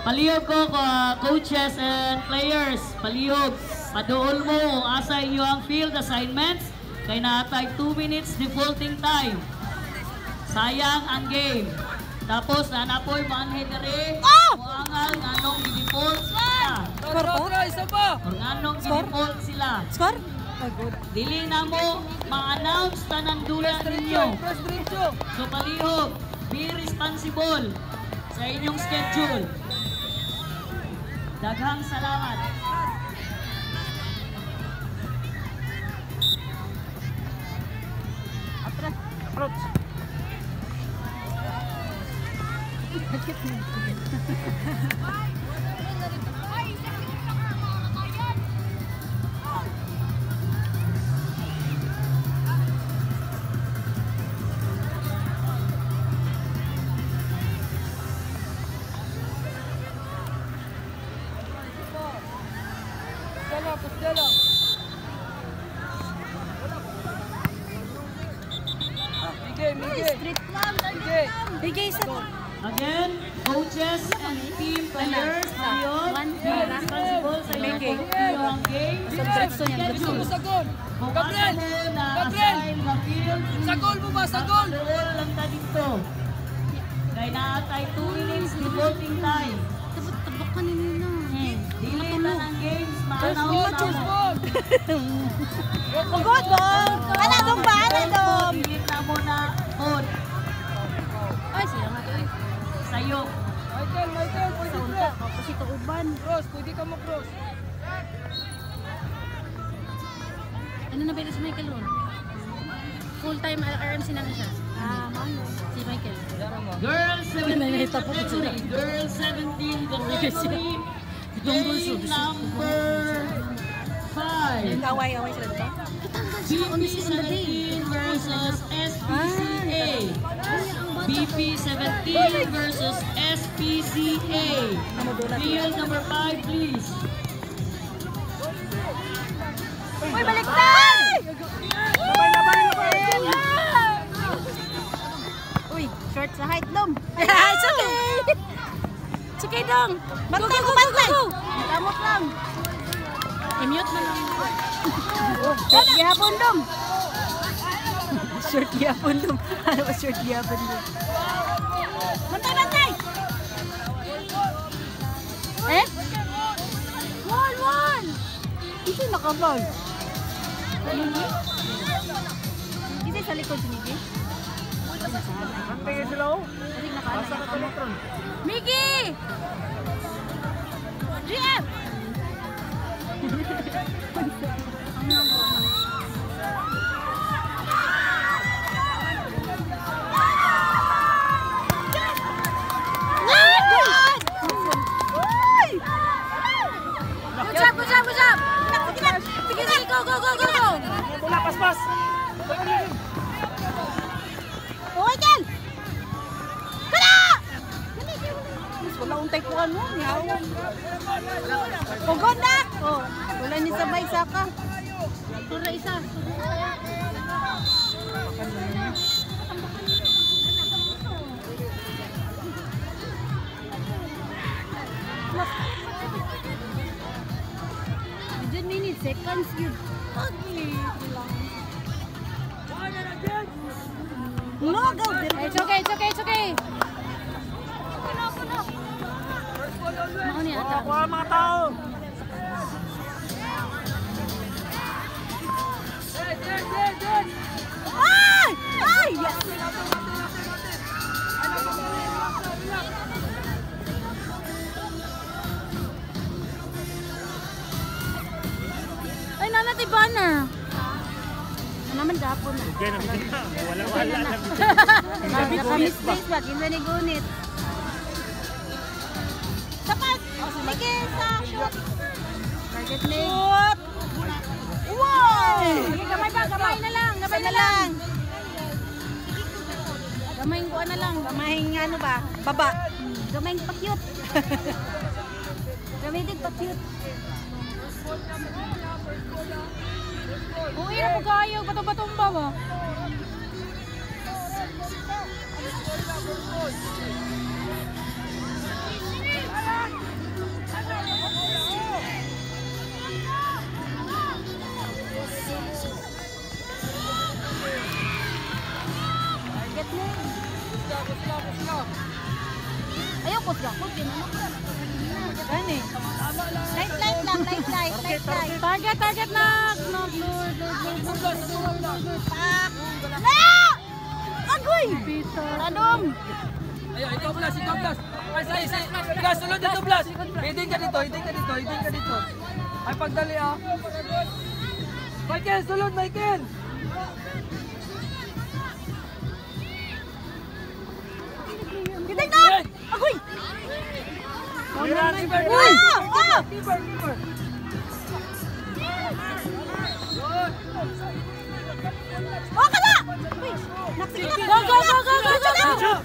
Palihog ko, coaches and players. Palihog. Paduol mo asa inyo ang field assignments. Kay natay 2 minutes defaulting time. Sayang ang game. Tapos nanapoy maanhe dere. Muangal nganong i-default sila. Or nganong i-default sila. Score? Dili na mo ma-announce tanang dula ninyo. So palihog, be responsible sa inyong schedule. Daghang salamat. Approach. Again, coaches and team players, be responsible sa inyong game. Kung asa mo na assign na field, Sagol mo ba? Sagol! paduol lang ta dito. Kaya naatay 2 minutes devoting time. Tabok ka nila. Dili na ng games, maanaw na mo. Pagod mo! Ano dong ba? Ano dong? Dili na mo na mode. Ay, sila nga ito. Sayo. Michael, pwede cross. Kasi ito uban. Cross, pwede ka mag-cross. Ano na ba ito si Michael ron? Full-time RMC na siya. Mano. Si Michael. Girls 17 category. Girls 17 category. Game number 5. Away sila dito. BP17 versus SPCA. BP17 versus SPCA. Field number 5, please. Uy, baliktad! Uy, short sa height, Dom. It's okay. It's okay, Dom. Bantay ko, bantay. Kamot lang. I-mute mo lang. Short gihapon, Dom. Short gihapon, Dom. Ano ba short gihapon, Dom? Bantay! Eh? One! Ito nakabag. Ito sa likod si Miggy. Bantay sila, oh. Basta ka tumatron. Miggy! GF! Good job! Sige, go! Wala, pas! Okay, Kel! Kada! Wala untay ko ano, niyaw. Pugod na! Oh, wala ni sabay saka. Tura isa. Minutes, seconds, yun. No, go! It's okay. Mao niya ata. Kuha mga tao! Ay! Yes! Ay, nanati banner. Naman dapon na. Wala lang. Naka-misplace ba? Kinsa ni gunit. Sapat! Sige, sa shoot. Target lane. Shoot! Wow! Sige, gamay na lang. Gamayng kuha na lang. Gamayng ano ba? Baba. Gamayng pa-cute. Gamayng pa-cute. Uy, na po kayo. Bato-batumba ba? Target mo. Ayaw ko siya. Gani. Light lang. Target na. Pak. Agoy! Radom! Ayo, ikaw Blas. Blas, sulod dito Blas. Hiding ka dito. Ay, pagdali ah. Michael, sulod Michael. Giting na! Agoy! Uy! Keeper. Oh, kala! Go!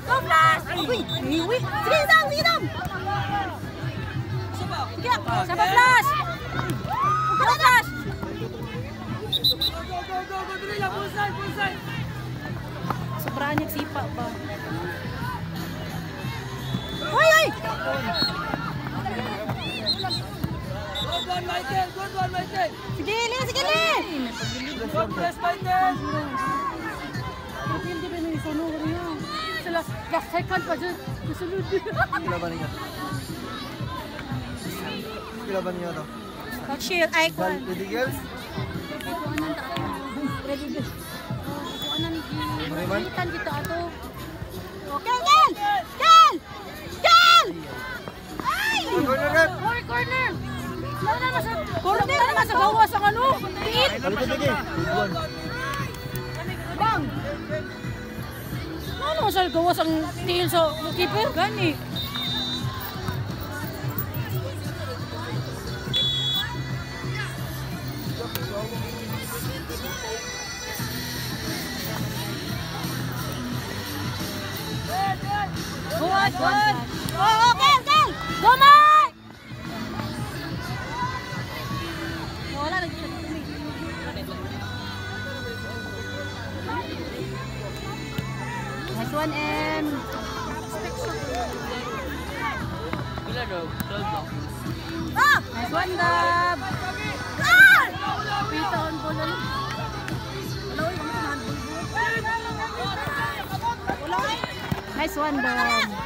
Go, Flash! Uy! Sige, Dam! Sige, saba Flash! Go, Flash! Go, dali lang, full side. Sobrang nagsipa pa. Uy! Good one, Michael. Sige, Li! Good press, Michael. Last second pa dyan. Kasunod. Kailan niya to? Shield, icon. Ready girls? Ready girls. Mariman? Kita ato. Kel! Ay! Corner! Corner! Corner naman sa bawas ang ano? Tiit! Balik ko lagi. Bang! Ano sa gawas ang tiil sa keeper? Gani. Good! Oh, Kel! Go, Mike! Wala, nag-shot kami. Nice one, M. Nice one, Dab. Pita on ball. Nice one, Dab.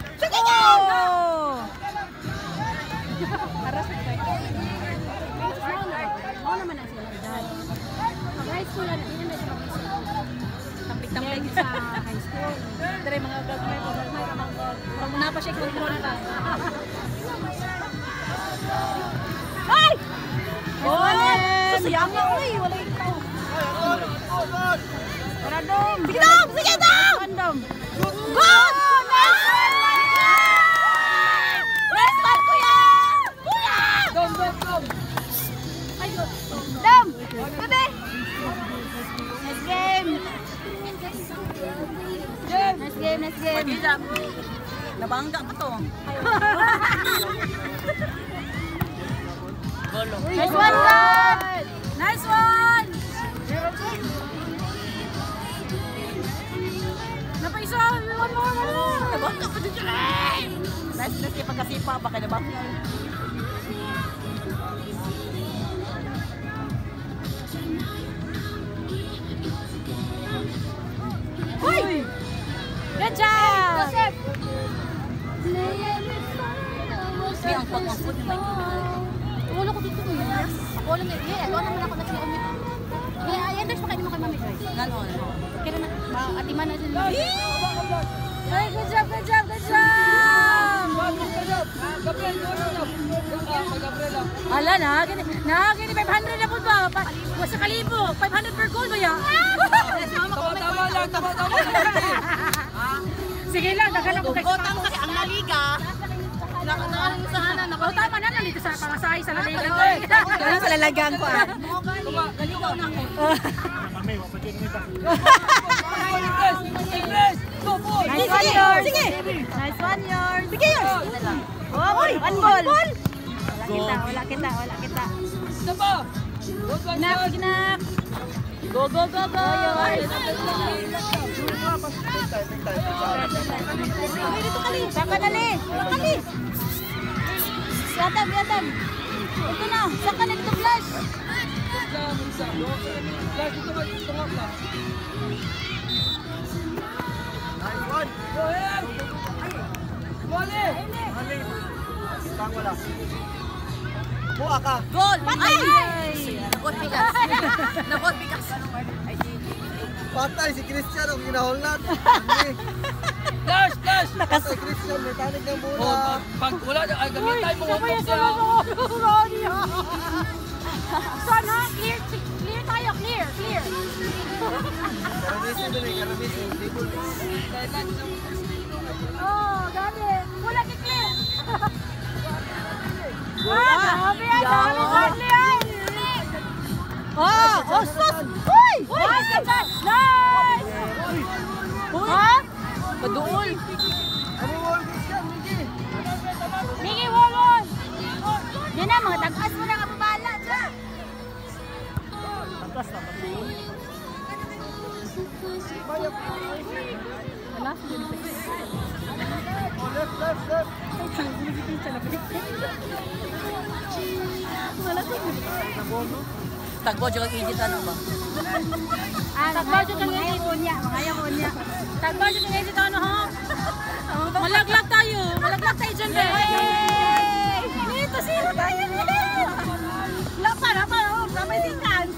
Oh! High school na tampik-tampik sa high school. Dari mga gagmay po. Pag muna pa siya control na. Ay! Sasayang nga uy! Wala ikaw. Radom! Sige Dom! Radom! Good! Nice one, kuya! Dom. Ay, Dom! Gabi! Nice game! Nice game! Nabangga pa to. Nice one, Dom! Nice one! Napaisa! One more! Nabangga pa dito. Nice kayo pagkasipa. Baka nabangga. Uy! Good job! Joseph! May ang pag-angkot ni Michael. Wala ko dito eh. Ako lang eh. Ito naman ako nag-siya. Enders pa kayo naman kay Mami Joyce. Ganon. Kaya na, atiman na din. Ay, good job! Ala na, gini 500 na po ba? Sa kalibo, 500 per goal ba yan? Tama lang. Sige lang, naghanap ko kay Botang kasi ang naliga. Tama na dito sa pangasahay sa laligan. Ganun sa lalagang ko ah. Naligaw na ako. Mami, wapatin mo ito. Nice one yours. Sige. Nice one yours. Sige yours. One ball. Wala kita. Isa pa. Good one, Ginak, Josh. ginak. Go, go, go, go! Uy, dito kali. Saka dali. Kali. Yatam. Ito na. Saka na dito flash. Isa. Flash, dito ka. Dito nga flash. Go ahead. Mali. Buka ka. Goal. Patay. Nakot bigas. Patay si Christian ang ginahulnat. Flash. Patay Christian, may tanig ng Oh, bola. pag wala, ay gamitan mo ang box niya. Sana, clear tayo, clear. Karamisin doon karamisin. Oh, dami. Wala ni clear. Dami yan. Oh, sus. Uy! Nice! Ha? Paduol. Ano mo, Christian? Migi, wall. Yan na, mga tagas mo na kababala dyan. Left. Tagbo, dyan kang ano ba? Tagbaw dyan kang edit. Mga kunya. Tagbaw dyan kang edit ano ha? Malaglag tayo dyan ba? Ito, zero tayo. Lapa. Napay seconds.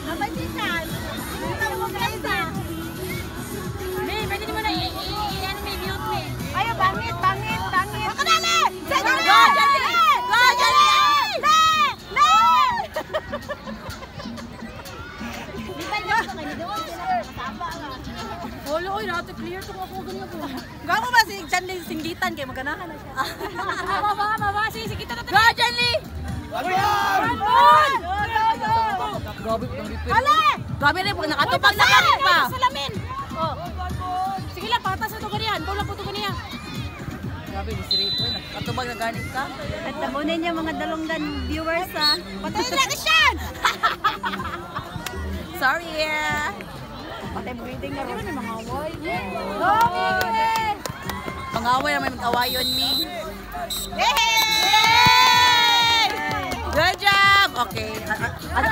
Napay seconds. Ito mo guys ha. May, pwede naman na i-ano may mute me. Ayo, bangit. Makadali! Go, Jali! Wala, oy, natin clear ito ako ganyan ko. Gago ba si Janly singgitan kay maganahan na siya. Mama, sige kita na. Go, Janly! Grabe ang repair. Hala! Grabe rin, pag nakatupag na kanin pa. Salamin. Oh. Sige lang, patas na to ganiyan. Bola po to ganiyan. Grabe, ni Siri po, nakatupag na kanin ka. At tamunin niya mga dalunggan viewers ha. Patay na siya! Sorry. Patay breathing na rin. Mga away. Pangaway naman mag-awayon mi. Hey! Good job! Okay.